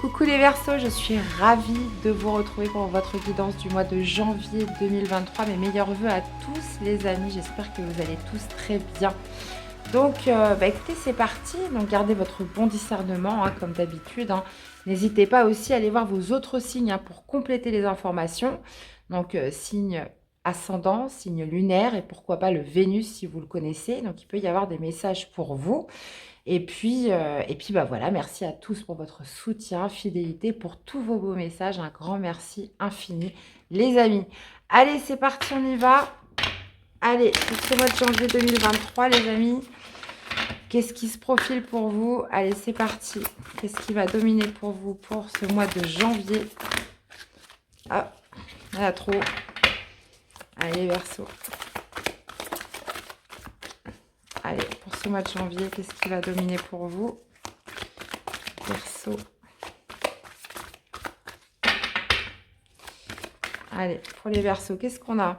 Coucou les Verseaux, je suis ravie de vous retrouver pour votre guidance du mois de janvier 2023. Mes meilleurs vœux à tous les amis, j'espère que vous allez tous très bien. Donc écoutez, c'est parti, donc gardez votre bon discernement comme d'habitude. N'hésitez pas aussi à aller voir vos autres signes pour compléter les informations. Donc signe ascendant, signe lunaire et pourquoi pas le Vénus si vous le connaissez. Donc il peut y avoir des messages pour vous. Et puis bah voilà, merci à tous pour votre soutien, fidélité, pour tous vos beaux messages. Un grand merci infini, les amis. Allez, c'est parti, on y va. Allez, pour ce mois de janvier 2023, les amis, qu'est-ce qui se profile pour vous? Allez, c'est parti. Qu'est-ce qui va dominer pour vous pour ce mois de janvier? Ah, il y en a trop. Allez, Verseau. Allez, pour ce mois de janvier, qu'est-ce qui va dominer pour vous? Verseau. Allez, pour les Verseaux, qu'est-ce qu'on a?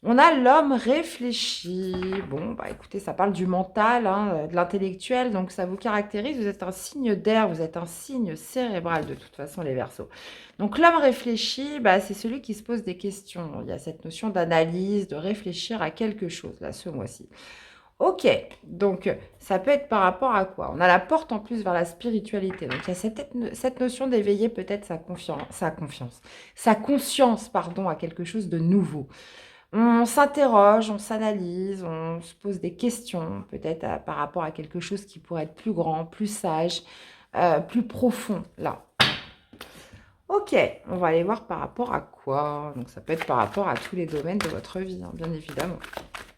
On a l'homme réfléchi. Bon, bah écoutez, ça parle du mental, de l'intellectuel, donc ça vous caractérise. Vous êtes un signe d'air, vous êtes un signe cérébral de toute façon, les Verseaux. Donc l'homme réfléchi, bah, c'est celui qui se pose des questions. Il y a cette notion d'analyse, de réfléchir à quelque chose, là, ce mois-ci. Ok, donc ça peut être par rapport à quoi? On a la porte en plus vers la spiritualité. Donc il y a cette notion d'éveiller peut-être sa conscience, pardon, à quelque chose de nouveau. On s'interroge, on s'analyse, on se pose des questions, peut-être par rapport à quelque chose qui pourrait être plus grand, plus sage, plus profond, là. Ok, on va aller voir par rapport à quoi. Donc ça peut être par rapport à tous les domaines de votre vie, bien évidemment.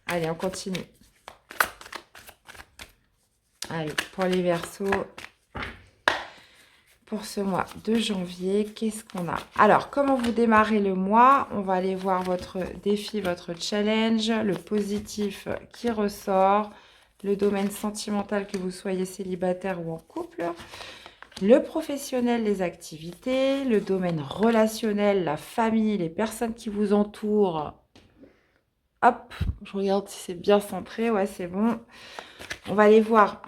Allez, on continue. Allez, pour les Verseaux, pour ce mois de janvier, qu'est-ce qu'on a? Alors, comment vous démarrez le mois? On va aller voir votre défi, votre challenge, le positif qui ressort, le domaine sentimental, que vous soyez célibataire ou en couple, le professionnel, les activités, le domaine relationnel, la famille, les personnes qui vous entourent. Hop, je regarde si c'est bien centré. Ouais, c'est bon. On va aller voir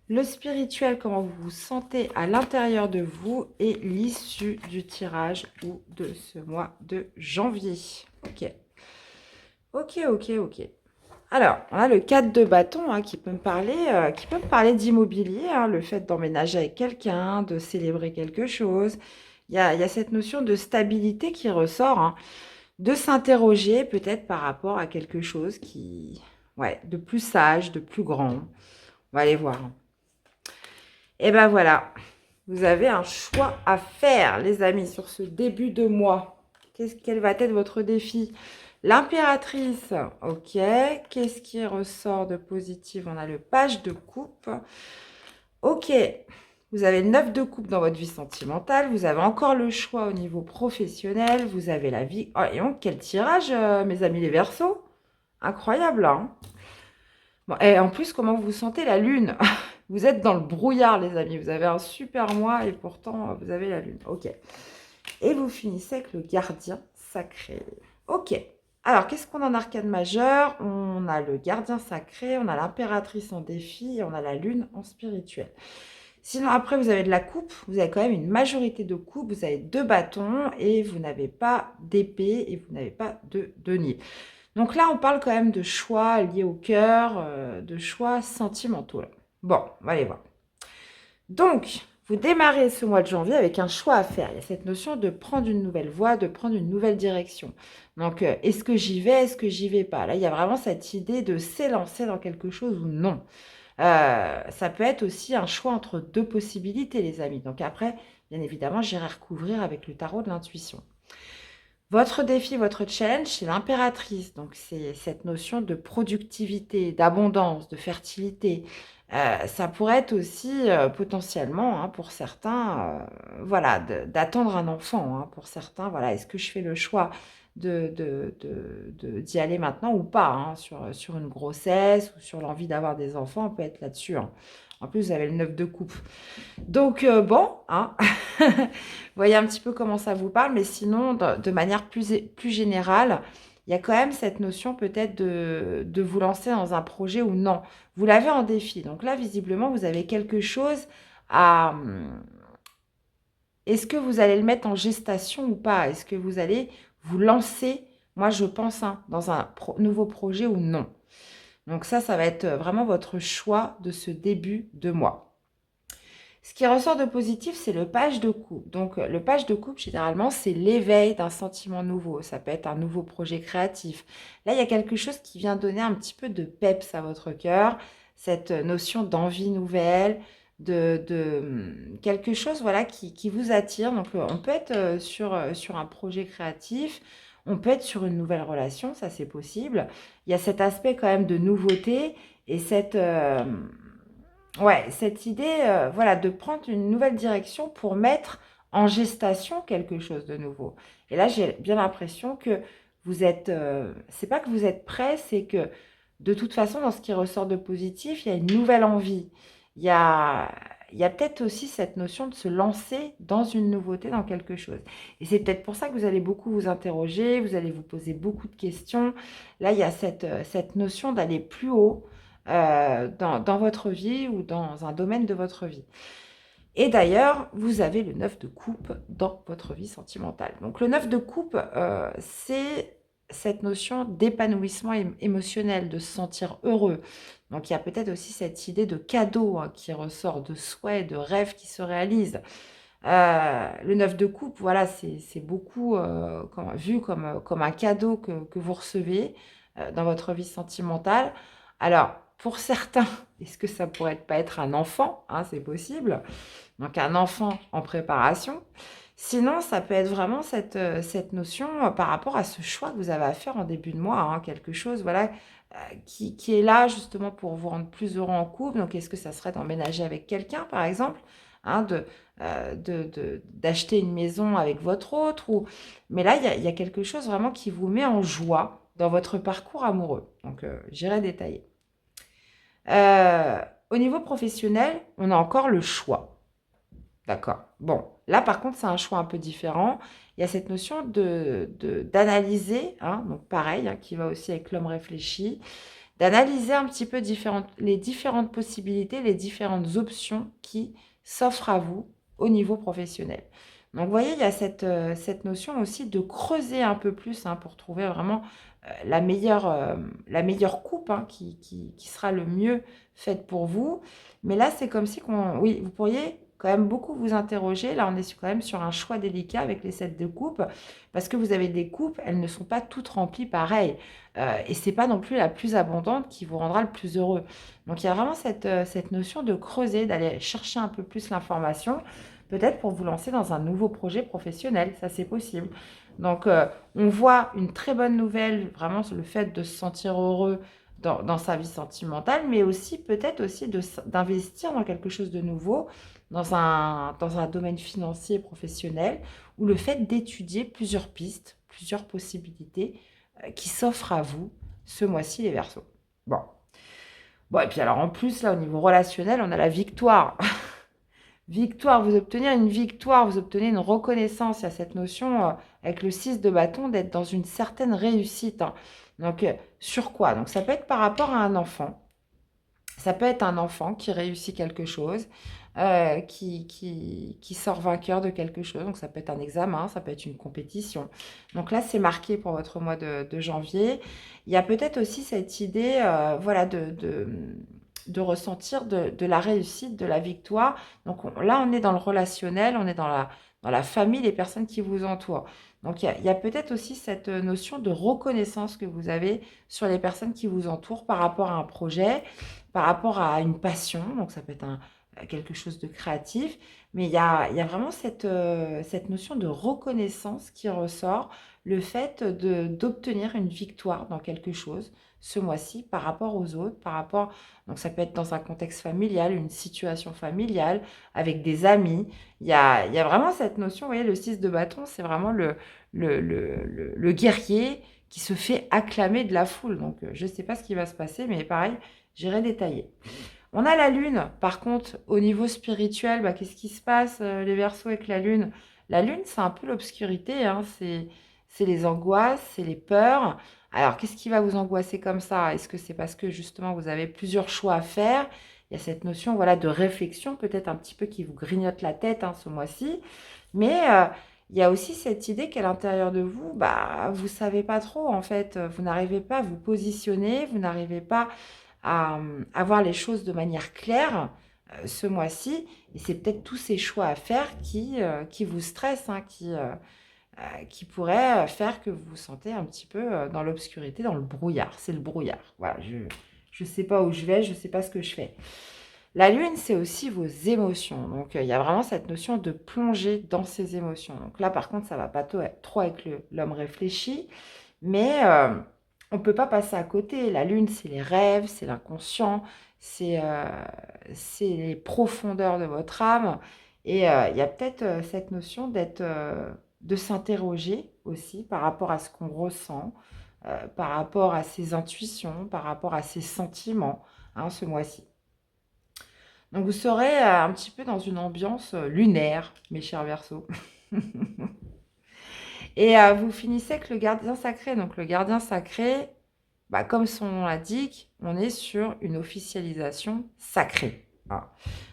le spirituel, comment vous vous sentez à l'intérieur de vous et l'issue du tirage ou de ce mois de janvier. Ok. Ok. Alors, on a le 4 de bâton qui peut me parler d'immobilier, le fait d'emménager avec quelqu'un, de célébrer quelque chose. Il y a cette notion de stabilité qui ressort, de s'interroger peut-être par rapport à quelque chose de plus sage, de plus grand. On va aller voir. Et ben voilà, vous avez un choix à faire, les amis, sur ce début de mois. Quel va être votre défi? L'impératrice, ok. Qu'est-ce qui ressort de positif? On a le page de coupe. Ok, vous avez le 9 de coupe dans votre vie sentimentale. Vous avez encore le choix au niveau professionnel. Vous avez la vie... Oh, et donc, quel tirage, mes amis les Verseaux. Incroyable, hein. Bon, et en plus, comment vous vous sentez? La lune. Vous êtes dans le brouillard, les amis. Vous avez un super mois et pourtant, vous avez la lune. Ok. Et vous finissez avec le gardien sacré. Ok. Alors, qu'est-ce qu'on a en arcane majeur? On a le gardien sacré, on a l'impératrice en défi et on a la lune en spirituel. Sinon, après, vous avez de la coupe. Vous avez quand même une majorité de coupe. Vous avez 2 bâtons et vous n'avez pas d'épée et vous n'avez pas de denier. Donc là, on parle quand même de choix liés au cœur, de choix sentimentaux. Là. Bon, on va aller voir. Donc, vous démarrez ce mois de janvier avec un choix à faire. Il y a cette notion de prendre une nouvelle voie, de prendre une nouvelle direction. Donc, est-ce que j'y vais, est-ce que j'y vais pas? Là, il y a vraiment cette idée de s'élancer dans quelque chose ou non. Ça peut être aussi un choix entre 2 possibilités, les amis. Donc après, bien évidemment, j'irai recouvrir avec le tarot de l'intuition. Votre défi, votre challenge, c'est l'impératrice. Donc, c'est cette notion de productivité, d'abondance, de fertilité. Ça pourrait être aussi potentiellement, pour certains, d'attendre un enfant. Pour certains, voilà, est-ce que je fais le choix d'y aller maintenant ou pas sur une grossesse ou sur l'envie d'avoir des enfants, on peut être là-dessus. En plus, vous avez le 9 de coupe. Donc, voyez un petit peu comment ça vous parle, mais sinon, de manière plus générale, il y a quand même cette notion peut-être de vous lancer dans un projet ou non. Vous l'avez en défi. Donc là, visiblement, vous avez quelque chose à est-ce que vous allez le mettre en gestation ou pas? Est-ce que vous allez vous lancer, moi je pense, hein, dans un nouveau projet ou non? Donc ça va être vraiment votre choix de ce début de mois. Ce qui ressort de positif, c'est le page de coupe. Donc, le page de coupe, généralement, c'est l'éveil d'un sentiment nouveau. Ça peut être un nouveau projet créatif. Là, il y a quelque chose qui vient donner un petit peu de peps à votre cœur, cette notion d'envie nouvelle, quelque chose voilà, qui vous attire. Donc, on peut être sur un projet créatif, on peut être sur une nouvelle relation, ça c'est possible. Il y a cet aspect quand même de nouveauté et ouais, cette idée, voilà, de prendre une nouvelle direction pour mettre en gestation quelque chose de nouveau. Et là, j'ai bien l'impression que vous êtes, c'est pas que vous êtes prêt, c'est que de toute façon, dans ce qui ressort de positif, il y a une nouvelle envie. Il y a, il y a peut-être aussi cette notion de se lancer dans une nouveauté, dans quelque chose. Et c'est peut-être pour ça que vous allez beaucoup vous interroger, vous allez vous poser beaucoup de questions. Là, il y a cette notion d'aller plus haut dans votre vie ou dans un domaine de votre vie. Et d'ailleurs, vous avez le 9 de coupe dans votre vie sentimentale. Donc le 9 de coupe, c'est cette notion d'épanouissement émotionnel, de se sentir heureux. Donc il y a peut-être aussi cette idée de cadeau hein, qui ressort, de souhait, de rêve qui se réalise. Le 9 de coupe, voilà, c'est beaucoup vu comme un cadeau que vous recevez dans votre vie sentimentale. Alors, pour certains, est-ce que ça pourrait pas être un enfant hein, c'est possible. Donc, un enfant en préparation. Sinon, ça peut être vraiment cette notion par rapport à ce choix que vous avez à faire en début de mois. Hein, quelque chose voilà, qui est là justement pour vous rendre plus heureux en couple. Donc, est-ce que ça serait d'emménager avec quelqu'un, par exemple hein, d'acheter une maison avec votre autre Mais là, il y a quelque chose vraiment qui vous met en joie dans votre parcours amoureux. Donc, j'irai détailler. Euh, Au niveau professionnel, on a encore le choix. D'accord. Bon, là par contre, c'est un choix un peu différent. Il y a cette notion d'analyser, hein, donc pareil, hein, qui va aussi avec l'homme réfléchi, d'analyser un petit peu les différentes possibilités, les différentes options qui s'offrent à vous au niveau professionnel. Donc, vous voyez, il y a cette notion aussi de creuser un peu plus hein, pour trouver vraiment la meilleure coupe hein, qui sera le mieux faite pour vous. Mais là, c'est comme si oui, vous pourriez quand même beaucoup vous interroger. Là, on est quand même sur un choix délicat avec les sets de coupes, parce que vous avez des coupes, elles ne sont pas toutes remplies pareil. Et c'est pas non plus la plus abondante qui vous rendra le plus heureux. Donc il y a vraiment cette notion de creuser, d'aller chercher un peu plus l'information, peut-être pour vous lancer dans un nouveau projet professionnel, ça c'est possible. Donc on voit une très bonne nouvelle, vraiment sur le fait de se sentir heureux dans sa vie sentimentale, mais aussi peut-être aussi d'investir dans quelque chose de nouveau, dans un domaine financier et professionnel, ou le fait d'étudier plusieurs pistes, plusieurs possibilités qui s'offrent à vous ce mois-ci, les Verseaux. Bon. Bon, et puis alors en plus, là, au niveau relationnel, on a la victoire. Victoire, vous obtenez une victoire, vous obtenez une reconnaissance. Il y a cette notion, avec le 6 de bâton, d'être dans une certaine réussite. Hein. Donc, sur quoi? Donc, ça peut être par rapport à un enfant. Ça peut être un enfant qui réussit quelque chose, qui sort vainqueur de quelque chose. Donc, ça peut être un examen, ça peut être une compétition. Donc là, c'est marqué pour votre mois de janvier. Il y a peut-être aussi cette idée voilà, de ressentir de la réussite, de la victoire. Donc là, on est dans le relationnel, on est dans la famille, les personnes qui vous entourent. Donc il y a peut-être aussi cette notion de reconnaissance que vous avez sur les personnes qui vous entourent par rapport à un projet, par rapport à une passion. Donc ça peut être quelque chose de créatif. Mais il y a vraiment cette notion de reconnaissance qui ressort, le fait d'obtenir une victoire dans quelque chose ce mois-ci par rapport aux autres, donc ça peut être dans un contexte familial, une situation familiale, avec des amis. Il y a vraiment cette notion, vous voyez, le 6 de bâton, c'est vraiment le guerrier qui se fait acclamer de la foule. Donc je ne sais pas ce qui va se passer, mais pareil, j'irai détailler. On a la lune, par contre, au niveau spirituel, qu'est-ce qui se passe, les Verseaux avec la lune? La lune, c'est un peu l'obscurité, hein, c'est les angoisses, c'est les peurs. Alors, qu'est-ce qui va vous angoisser comme ça? Est-ce que c'est parce que justement vous avez plusieurs choix à faire Il y a cette notion, voilà, de réflexion, peut-être un petit peu qui vous grignote la tête ce mois-ci. Mais il y a aussi cette idée qu'à l'intérieur de vous, bah, vous savez pas trop, en fait. Vous n'arrivez pas à vous positionner, vous n'arrivez pas à voir les choses de manière claire ce mois-ci. Et c'est peut-être tous ces choix à faire qui vous stressent, qui pourraient faire que vous vous sentez un petit peu dans l'obscurité, dans le brouillard. C'est le brouillard. Voilà, je ne sais pas où je vais, je ne sais pas ce que je fais. La lune, c'est aussi vos émotions. Donc, il y a vraiment cette notion de plonger dans ses émotions. Donc là, par contre, ça va pas trop avec l'homme réfléchi, mais on ne peut pas passer à côté. La lune, c'est les rêves, c'est l'inconscient, c'est les profondeurs de votre âme. Et il y a peut-être cette notion de s'interroger aussi par rapport à ce qu'on ressent, par rapport à ses intuitions, par rapport à ses sentiments, ce mois-ci. Donc vous serez un petit peu dans une ambiance lunaire, mes chers Verseaux. Et vous finissez avec le gardien sacré. Donc le gardien sacré, bah, comme son nom l'indique, on est sur une officialisation sacrée.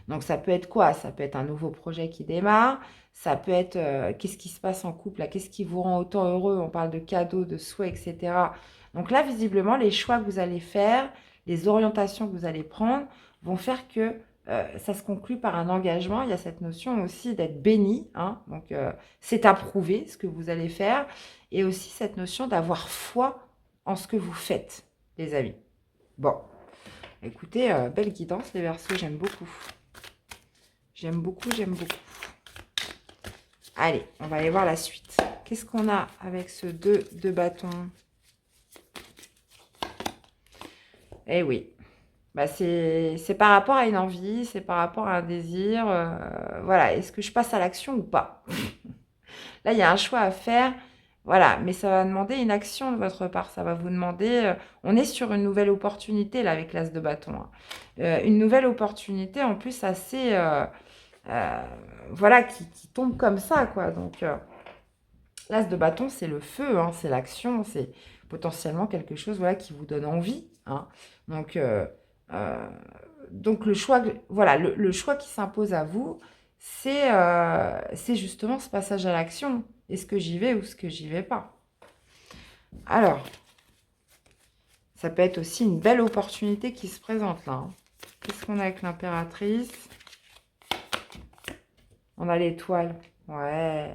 Donc ça peut être quoi? Ça peut être un nouveau projet qui démarre. Ça peut être qu'est-ce qui se passe en couple, là, qu'est-ce qui vous rend autant heureux? On parle de cadeaux, de souhaits, etc. Donc là, visiblement, les choix que vous allez faire, les orientations que vous allez prendre vont faire que ça se conclut par un engagement. Il y a cette notion aussi d'être béni. Donc c'est approuvé ce que vous allez faire. Et aussi cette notion d'avoir foi en ce que vous faites, les amis. Bon, écoutez, belle guidance, les Verseaux, j'aime beaucoup. J'aime beaucoup, j'aime beaucoup. Allez, on va aller voir la suite. Qu'est-ce qu'on a avec ce 2 de bâton? Eh oui, bah c'est par rapport à une envie, c'est par rapport à un désir. Voilà, est-ce que je passe à l'action ou pas? Là, il y a un choix à faire. Voilà, mais ça va demander une action de votre part. Ça va vous demander... on est sur une nouvelle opportunité, là, avec l'as de bâton. Une nouvelle opportunité, en plus, assez... voilà, qui tombe comme ça, quoi. Donc, l'as de bâton, c'est le feu, c'est l'action, c'est potentiellement quelque chose, voilà, qui vous donne envie. Donc, euh, donc le choix, voilà, le choix qui s'impose à vous, c'est justement ce passage à l'action. Est-ce que j'y vais ou est-ce que j'y vais pas? Alors, ça peut être aussi une belle opportunité qui se présente là. Qu'est-ce qu'on a avec l'impératrice? On a l'étoile. Ouais.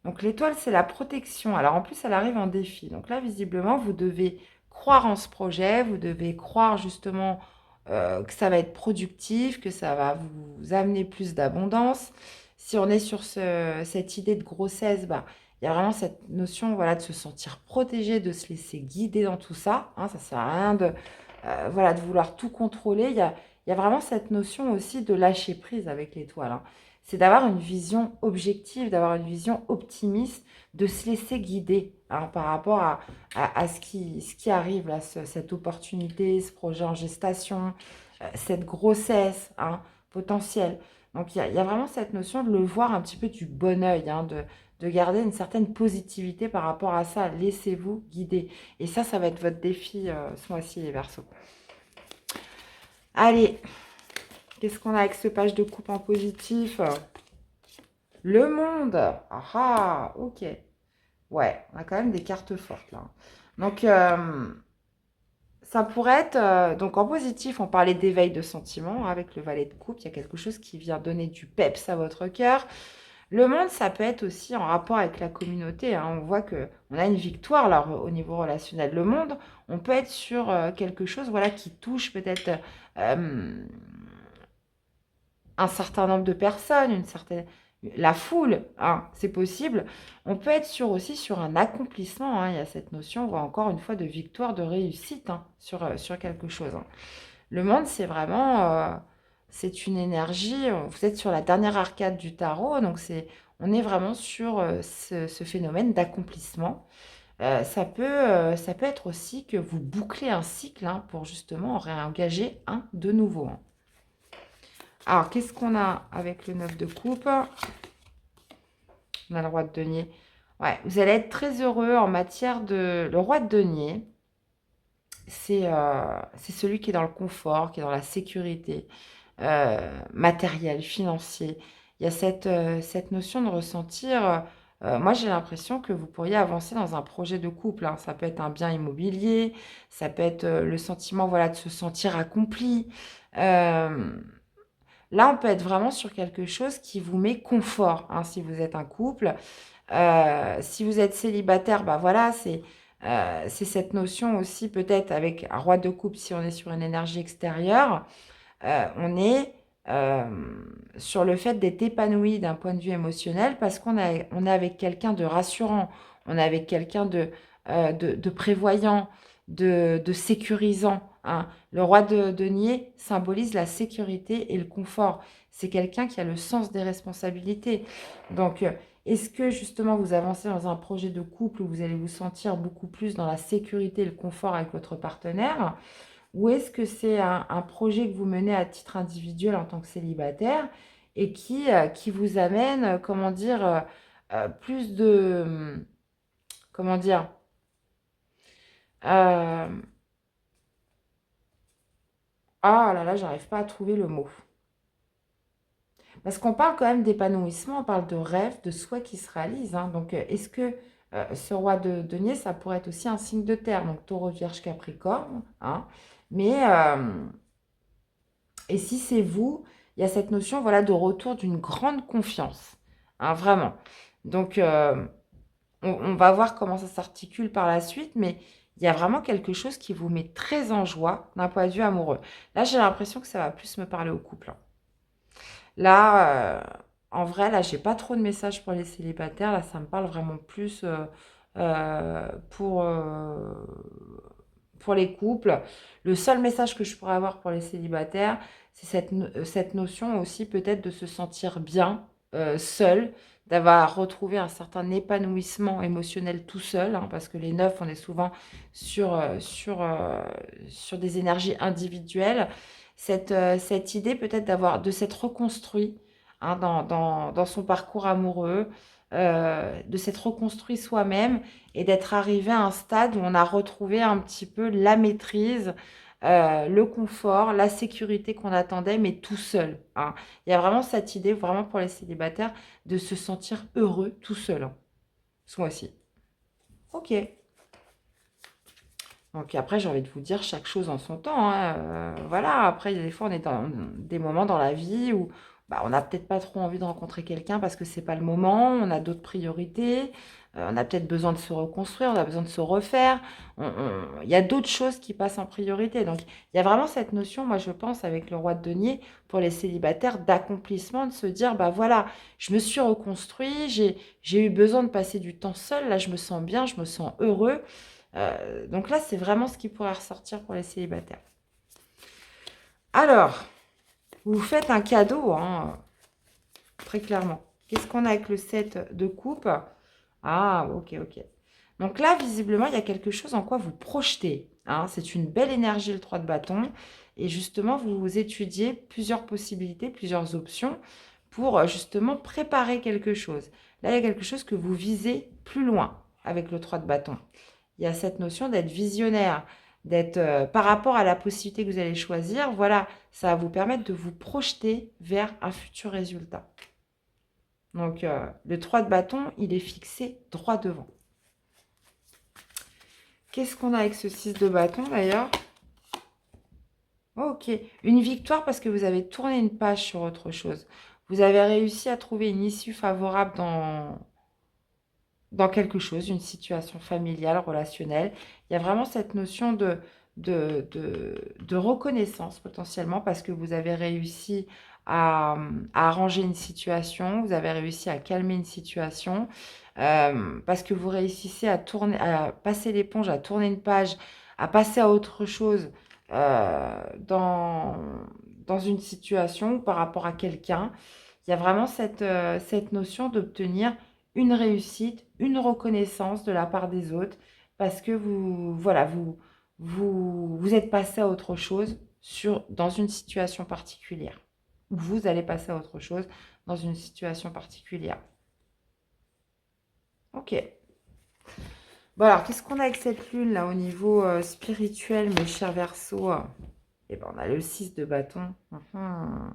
Donc l'étoile, c'est la protection. Alors en plus, elle arrive en défi. Donc là, visiblement, vous devez croire en ce projet, vous devez croire justement que ça va être productif, que ça va vous amener plus d'abondance. Si on est sur cette idée de grossesse, bah, il y a vraiment cette notion, voilà, de se sentir protégé, de se laisser guider dans tout ça. Ça ne sert à rien voilà, de vouloir tout contrôler. Il y a vraiment cette notion aussi de lâcher prise avec l'étoile. C'est d'avoir une vision objective, d'avoir une vision optimiste, de se laisser guider par rapport à ce qui arrive, là, cette opportunité, ce projet en gestation, cette grossesse potentielle. Donc, il y a vraiment cette notion de le voir un petit peu du bon œil, de garder une certaine positivité par rapport à ça. Laissez-vous guider. Et ça va être votre défi ce mois-ci, les Verseaux. Allez, qu'est-ce qu'on a avec ce page de coupe en positif? Le monde. Ok. Ouais, on a quand même des cartes fortes là. Donc, ça pourrait être... donc, en positif, on parlait d'éveil de sentiments avec le valet de coupe. Il y a quelque chose qui vient donner du peps à votre cœur. Le monde, ça peut être aussi en rapport avec la communauté. On voit qu'on a une victoire là, au niveau relationnel. Le monde, on peut être sur quelque chose voilà, qui touche peut-être un certain nombre de personnes, la foule, c'est possible. On peut être aussi sur un accomplissement. Il y a cette notion, encore une fois, de victoire, de réussite sur quelque chose. Le monde, c'est vraiment... c'est une énergie. Vous êtes sur la dernière arcade du tarot, donc on est vraiment sur ce phénomène d'accomplissement. Ça peut être aussi que vous bouclez un cycle pour justement réengager un de nouveau. Alors, qu'est-ce qu'on a avec le 9 de coupe? On a le roi de denier. Ouais, vous allez être très heureux en matière de... Le roi de denier, c'est celui qui est dans le confort, qui est dans la sécurité matérielle, financier. Il y a cette notion de ressentir. Moi, j'ai l'impression que vous pourriez avancer dans un projet de couple, hein. Ça peut être un bien immobilier, ça peut être le sentiment, voilà, de se sentir accompli. Euh, Là, on peut être vraiment sur quelque chose qui vous met confort, hein, si vous êtes un couple. Si vous êtes célibataire, bah voilà, c'est cette notion aussi, peut-être avec un roi de coupe, si on est sur une énergie extérieure, on est euh, sur le fait d'être épanoui d'un point de vue émotionnel parce on est avec quelqu'un de rassurant, on est avec quelqu'un de prévoyant, de sécurisant, hein. Le roi de denier symbolise la sécurité et le confort. C'est quelqu'un qui a le sens des responsabilités. Donc, est-ce que justement vous avancez dans un projet de couple où vous allez vous sentir beaucoup plus dans la sécurité et le confort avec votre partenaire? Ou est-ce que c'est un projet que vous menez à titre individuel en tant que célibataire et qui vous amène, comment dire, plus de, comment dire, euh, ah là là, j'arrive pas à trouver le mot. Parce qu'on parle quand même d'épanouissement, on parle de rêve, de souhait qui se réalisent, hein. Donc, est-ce que ce roi de denier, ça pourrait être aussi un signe de terre, donc taureau, vierge, capricorne, hein. Mais, et si c'est vous, il y a cette notion, voilà, de retour d'une grande confiance, hein, vraiment. Donc, on va voir comment ça s'articule par la suite, mais il y a vraiment quelque chose qui vous met très en joie d'un point de vue amoureux. Là, j'ai l'impression que ça va plus me parler au couple, hein. Là, en vrai, là, j'ai pas trop de messages pour les célibataires. Là, ça me parle vraiment plus euh, pour, euh, pour les couples. Le seul message que je pourrais avoir pour les célibataires, c'est cette notion aussi peut-être de se sentir bien seul, d'avoir retrouvé un certain épanouissement émotionnel tout seul, hein, parce que les neufs, on est souvent sur des énergies individuelles. Cette idée peut-être de s'être reconstruit, hein, dans son parcours amoureux, de s'être reconstruit soi-même et d'être arrivé à un stade où on a retrouvé un petit peu la maîtrise, le confort, la sécurité qu'on attendait, mais tout seul, hein. Il y a vraiment cette idée, vraiment pour les célibataires, de se sentir heureux tout seul, hein, ce mois-ci. Ok. Donc après, j'ai envie de vous dire chaque chose en son temps, hein. Voilà, après, des fois, on est dans des moments dans la vie où bah, on n'a peut-être pas trop envie de rencontrer quelqu'un parce que c'est pas le moment, on a d'autres priorités, on a peut-être besoin de se reconstruire, on a besoin de se refaire. Il y a d'autres choses qui passent en priorité. Donc, il y a vraiment cette notion, moi, je pense, avec le roi de denier, pour les célibataires, d'accomplissement, de se dire, bah voilà, je me suis reconstruit, j'ai eu besoin de passer du temps seul, là, je me sens bien, je me sens heureux. Donc là, c'est vraiment ce qui pourrait ressortir pour les célibataires. Alors, vous vous faites un cadeau, hein, très clairement. Qu'est-ce qu'on a avec le 7 de coupe? Ah, ok, ok. Donc là, visiblement, il y a quelque chose en quoi vous projetez, hein. C'est une belle énergie, le 3 de bâton. Et justement, vous étudiez plusieurs possibilités, plusieurs options pour justement préparer quelque chose. Là, il y a quelque chose que vous visez plus loin avec le 3 de bâton. Il y a cette notion d'être visionnaire, d'être par rapport à la possibilité que vous allez choisir. Voilà, ça va vous permettre de vous projeter vers un futur résultat. Donc, le 3 de bâton, il est fixé droit devant. Qu'est-ce qu'on a avec ce 6 de bâton d'ailleurs? Ok, une victoire parce que vous avez tourné une page sur autre chose. Vous avez réussi à trouver une issue favorable dans quelque chose, une situation familiale, relationnelle. Il y a vraiment cette notion de reconnaissance potentiellement parce que vous avez réussi à arranger une situation, vous avez réussi à calmer une situation, parce que vous réussissez à tourner, à passer l'éponge, à tourner une page, à passer à autre chose dans une situation ou par rapport à quelqu'un. Il y a vraiment cette notion d'obtenir une réussite, une reconnaissance de la part des autres, parce que voilà, vous êtes passé à autre chose dans une situation particulière. Ou vous allez passer à autre chose dans une situation particulière. Ok. Bon, alors, qu'est-ce qu'on a avec cette lune, là, au niveau spirituel, mes chers Verseaux? Eh ben, on a le 6 de bâton. Mhm.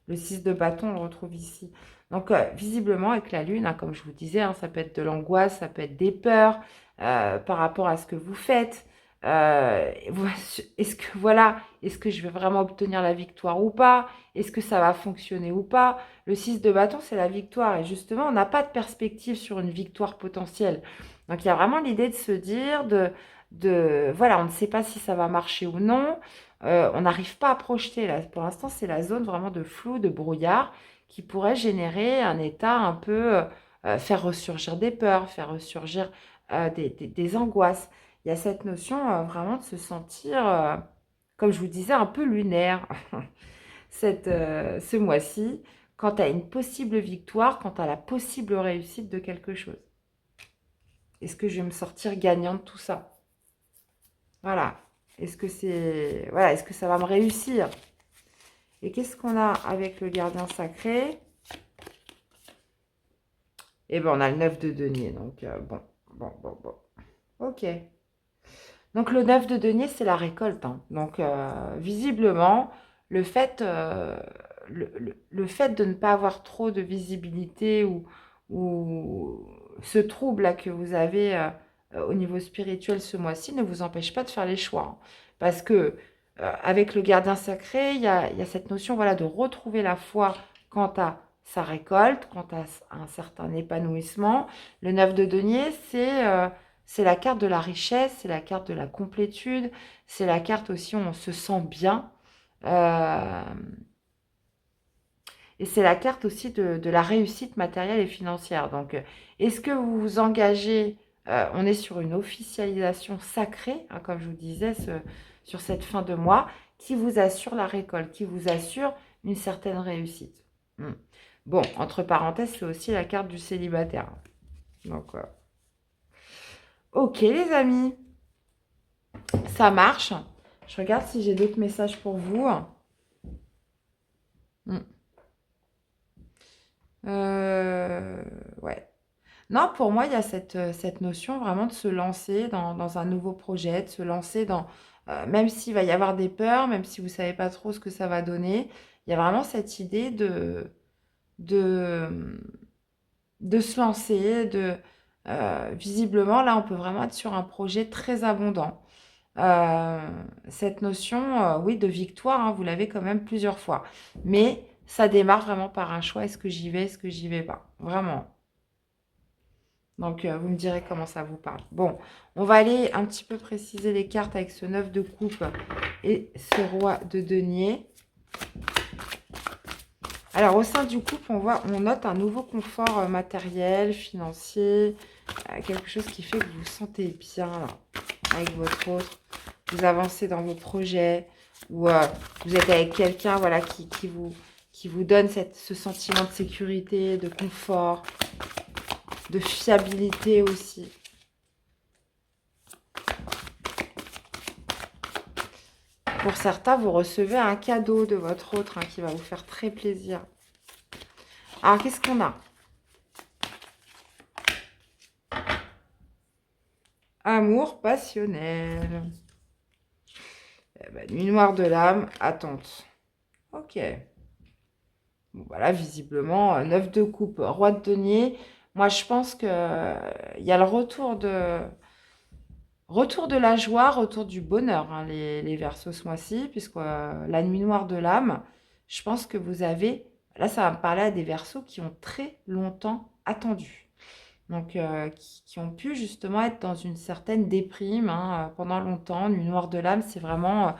Le 6 de bâton, on le retrouve ici. Donc, visiblement, avec la lune, hein, comme je vous disais, hein, ça peut être de l'angoisse, ça peut être des peurs par rapport à ce que vous faites. Est-ce que, voilà, est-ce que je vais vraiment obtenir la victoire ou pas? Est-ce que ça va fonctionner ou pas? Le 6 de bâton, c'est la victoire. Et justement, on n'a pas de perspective sur une victoire potentielle. Donc, il y a vraiment l'idée de se dire, voilà, on ne sait pas si ça va marcher ou non. On n'arrive pas à projeter là. Pour l'instant, c'est la zone vraiment de flou, de brouillard, qui pourrait générer un état un peu, faire ressurgir des peurs, faire ressurgir des angoisses. Il y a cette notion vraiment de se sentir, comme je vous disais, un peu lunaire ce mois-ci, quant à une possible victoire, quant à la possible réussite de quelque chose. Est-ce que je vais me sortir gagnant de tout ça? Voilà. Voilà, est-ce que ça va me réussir? Et qu'est-ce qu'on a avec le gardien sacré? Eh bien, on a le 9 de denier. Donc, bon. Ok. Donc, le 9 de denier, c'est la récolte, hein. Donc, visiblement, le fait, le fait de ne pas avoir trop de visibilité ou ce trouble-là que vous avez au niveau spirituel ce mois-ci ne vous empêche pas de faire les choix, hein. Parce que avec le gardien sacré, il y a cette notion, voilà, de retrouver la foi quant à sa récolte, quant à un certain épanouissement. Le 9 de denier, c'est la carte de la richesse, c'est la carte de la complétude, c'est la carte aussi où on se sent bien. Euh, et c'est la carte aussi de la réussite matérielle et financière. Donc, est-ce que vous vous engagez, on est sur une officialisation sacrée, hein, comme je vous disais, sur cette fin de mois, qui vous assure la récolte, qui vous assure une certaine réussite. Hmm. Bon, entre parenthèses, c'est aussi la carte du célibataire. Donc, ok les amis, ça marche. Je regarde si j'ai d'autres messages pour vous. Hmm. Euh, ouais. Non, pour moi, il y a cette notion vraiment de se lancer dans un nouveau projet, de se lancer même s'il va y avoir des peurs, même si vous ne savez pas trop ce que ça va donner, il y a vraiment cette idée de, de se lancer, visiblement, là, on peut vraiment être sur un projet très abondant. Euh, cette notion, oui, de victoire, hein, vous l'avez quand même plusieurs fois. Mais ça démarre vraiment par un choix. Est-ce que j'y vais, est-ce que j'y vais pas? Vraiment. Donc, vous me direz comment ça vous parle. Bon, on va aller un petit peu préciser les cartes avec ce 9 de coupe et ce roi de denier. Alors, au sein du couple, on note un nouveau confort matériel, financier, quelque chose qui fait que vous vous sentez bien là, avec votre autre. Vous avancez dans vos projets ou vous êtes avec quelqu'un, voilà, qui vous donne ce sentiment de sécurité, de confort, de fiabilité aussi. Pour certains, vous recevez un cadeau de votre autre hein, qui va vous faire très plaisir. Alors, qu'est-ce qu'on a? Amour passionnel. Eh ben, nuit noire de l'âme, attente. Ok. Bon, voilà, visiblement, 9 de coupe, roi de denier. Moi, je pense que il y a le retour de la joie, retour du bonheur, hein, les Verseaux ce mois-ci, puisque la nuit noire de l'âme, je pense que vous avez, là ça va me parler à des Verseaux qui ont très longtemps attendu. Donc qui ont pu justement être dans une certaine déprime hein, pendant longtemps. Nuit noire de l'âme, c'est vraiment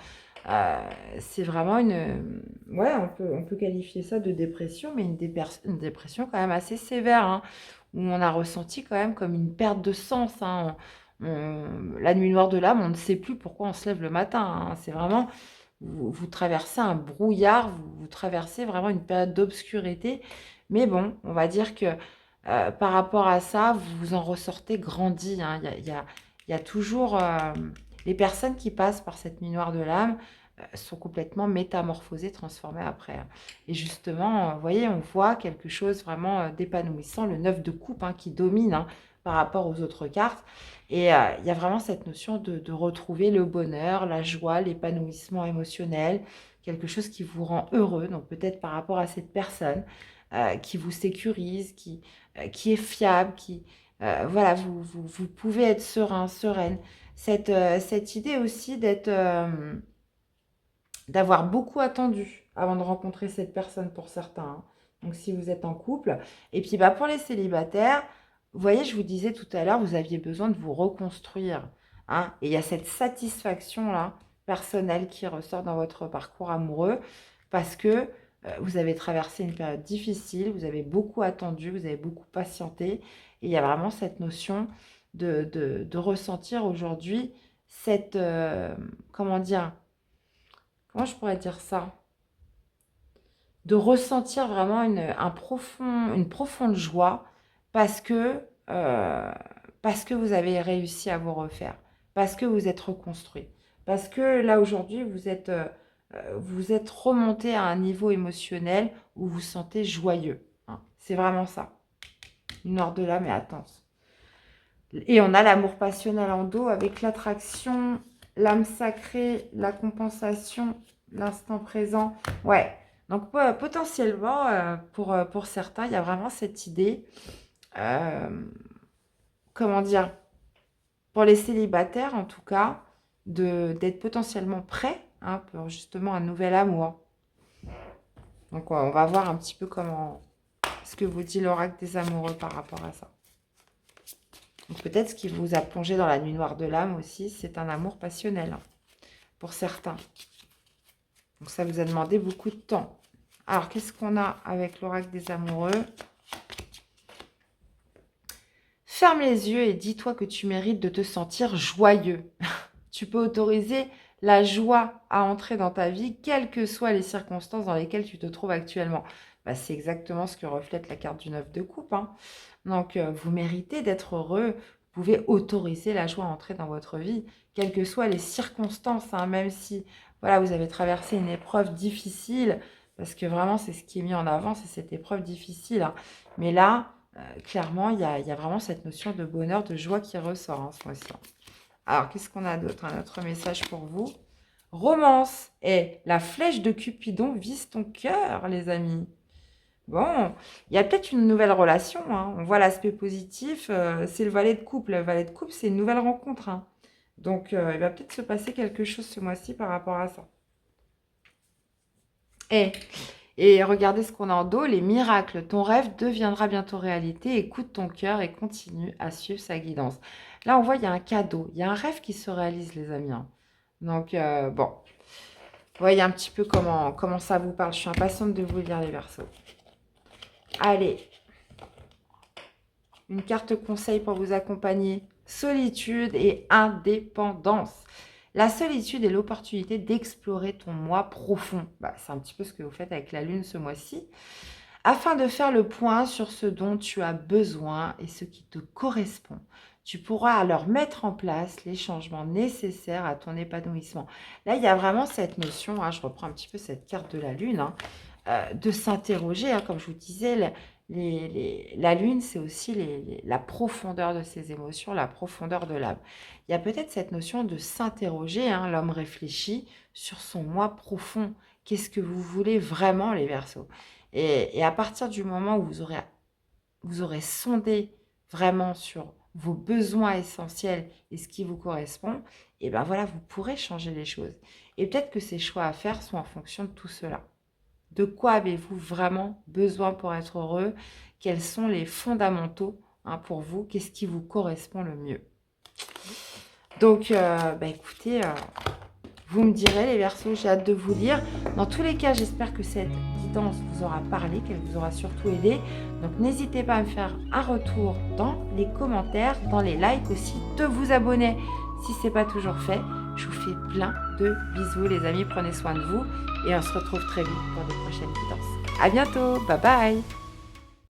ouais, on peut qualifier ça de dépression, mais une dépression quand même assez sévère, hein, où on a ressenti quand même comme une perte de sens, hein. La nuit noire de l'âme, on ne sait plus pourquoi on se lève le matin, hein. C'est vraiment, vous traversez un brouillard, vous traversez vraiment une période d'obscurité. Mais bon, on va dire que par rapport à ça, vous en ressortez grandi, hein. Il y a toujours les personnes qui passent par cette nuit noire de l'âme sont complètement métamorphosées, transformées après, hein. Et justement, vous voyez, on voit quelque chose vraiment d'épanouissant, le 9 de coupe hein, qui domine, hein, par rapport aux autres cartes. Et il y a vraiment cette notion de retrouver le bonheur, la joie, l'épanouissement émotionnel, quelque chose qui vous rend heureux, donc peut-être par rapport à cette personne qui vous sécurise, qui est fiable, voilà, vous pouvez être serein, sereine. Cette idée aussi d'avoir beaucoup attendu avant de rencontrer cette personne pour certains, hein. Donc si vous êtes en couple. Et puis pour les célibataires, vous voyez, je vous disais tout à l'heure, vous aviez besoin de vous reconstruire, hein. Et il y a cette satisfaction-là, personnelle, qui ressort dans votre parcours amoureux parce que vous avez traversé une période difficile, vous avez beaucoup attendu, vous avez beaucoup patienté. Et il y a vraiment cette notion de ressentir aujourd'hui cette, comment dire, comment je pourrais dire ça? De ressentir vraiment une profonde joie parce que, euh, parce que vous avez réussi à vous refaire, parce que vous êtes reconstruit, parce que là aujourd'hui vous êtes remonté à un niveau émotionnel où vous vous sentez joyeux, hein. C'est vraiment ça. Une hors de là, mais attention. Et on a l'amour passionnel en dos avec l'attraction, l'âme sacrée, la compensation, l'instant présent. Ouais, donc potentiellement, pour certains, il y a vraiment cette idée, euh, comment dire, pour les célibataires en tout cas, d'être potentiellement prêts, hein, pour justement un nouvel amour. Donc ouais, on va voir un petit peu ce que vous dit l'oracle des amoureux par rapport à ça. Peut-être ce qui vous a plongé dans la nuit noire de l'âme aussi, c'est un amour passionnel, hein, pour certains. Donc ça vous a demandé beaucoup de temps. Alors, qu'est-ce qu'on a avec l'oracle des amoureux? Ferme les yeux et dis-toi que tu mérites de te sentir joyeux. Tu peux autoriser la joie à entrer dans ta vie, quelles que soient les circonstances dans lesquelles tu te trouves actuellement. C'est exactement ce que reflète la carte du 9 de coupe, hein. Donc, vous méritez d'être heureux. Vous pouvez autoriser la joie à entrer dans votre vie, quelles que soient les circonstances, hein, même si voilà, vous avez traversé une épreuve difficile, parce que vraiment, c'est ce qui est mis en avant, c'est cette épreuve difficile, hein. Mais là, clairement, il y a vraiment cette notion de bonheur, de joie qui ressort, hein, ce mois-ci. Alors, qu'est-ce qu'on a d'autre? Un autre message pour vous. Romance. Et la flèche de Cupidon vise ton cœur, les amis. Bon, il y a peut-être une nouvelle relation, hein. On voit l'aspect positif, c'est le valet de couple. Le valet de couple, c'est une nouvelle rencontre, hein. Donc, il va peut-être se passer quelque chose ce mois-ci par rapport à ça. Et regardez ce qu'on a en dos, les miracles. Ton rêve deviendra bientôt réalité. Écoute ton cœur et continue à suivre sa guidance. Là, on voit, il y a un cadeau. Il y a un rêve qui se réalise, les amis, hein. Donc, bon. Vous voyez un petit peu comment ça vous parle. Je suis impatiente de vous lire, les Verseaux. Allez, une carte conseil pour vous accompagner. Solitude et indépendance. La solitude est l'opportunité d'explorer ton moi profond. C'est un petit peu ce que vous faites avec la lune ce mois-ci. Afin de faire le point sur ce dont tu as besoin et ce qui te correspond. Tu pourras alors mettre en place les changements nécessaires à ton épanouissement. Là, il y a vraiment cette notion, hein, je reprends un petit peu cette carte de la lune, hein, de s'interroger, hein, comme je vous disais, la lune, c'est aussi la profondeur de ses émotions, la profondeur de l'âme. Il y a peut-être cette notion de s'interroger, hein, l'homme réfléchit sur son moi profond. Qu'est-ce que vous voulez vraiment, les Verseaux? Et à partir du moment où vous aurez sondé vraiment sur vos besoins essentiels et ce qui vous correspond, et ben voilà, vous pourrez changer les choses. Et peut-être que ces choix à faire sont en fonction de tout cela. De quoi avez-vous vraiment besoin pour être heureux? Quels sont les fondamentaux, hein, pour vous? Qu'est-ce qui vous correspond le mieux? Donc, écoutez, vous me direz, les Verseaux, j'ai hâte de vous lire. Dans tous les cas, j'espère que cette guidance vous aura parlé, qu'elle vous aura surtout aidé. Donc, n'hésitez pas à me faire un retour dans les commentaires, dans les likes aussi, de vous abonner si ce n'est pas toujours fait. Je vous fais plein de bisous, les amis. Prenez soin de vous et on se retrouve très vite pour de prochaines guidances. À bientôt. Bye bye.